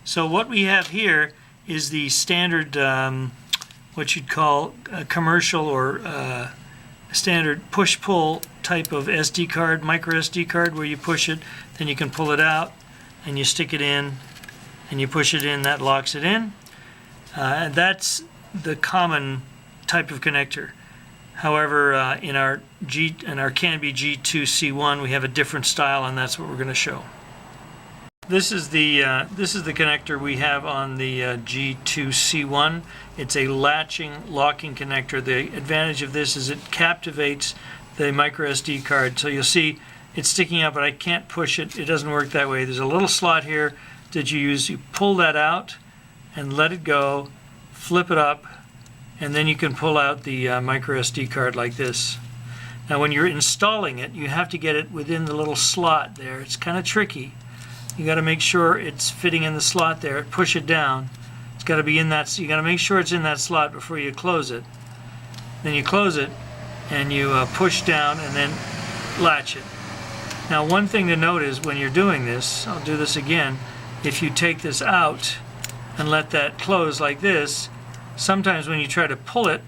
So what we have here is the standard, what you'd call a commercial or standard push-pull type of SD card, micro SD card, where you push it, then you can pull it out, and you stick it in, and you push it in, that locks it in. That's the common type of connector. However, in our Canby G2C1, we have a different style, and that's what we're going to show. This is the connector we have on the G2C1. It's a latching, locking connector. The advantage of this is it captivates the micro SD card. So you'll see it's sticking out, but I can't push it. It doesn't work that way. There's a little slot here that you use. You pull that out and let it go, flip it up, and then you can pull out the micro SD card like this. Now when you're installing it, you have to get it within the little slot there. It's kind of tricky. You got to make sure it's fitting in the slot there. Push it down. It's got to be in that. You got to make sure it's in that slot before you close it. Then you close it, and you push down, and then latch it. Now, one thing to note is when you're doing this, I'll do this again. If you take this out and let that close like this, sometimes when you try to pull it,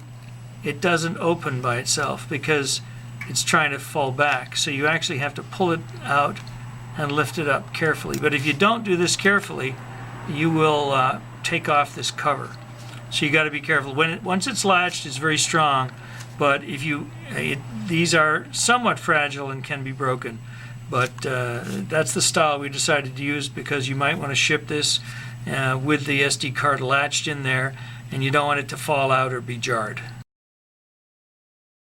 it doesn't open by itself because it's trying to fall back. So you actually have to pull it out and lift it up carefully. But if you don't do this carefully, you will take off this cover. So you got to be careful. Once it's latched, it's very strong, but if these are somewhat fragile and can be broken. But that's the style we decided to use because you might want to ship this with the SD card latched in there, and you don't want it to fall out or be jarred.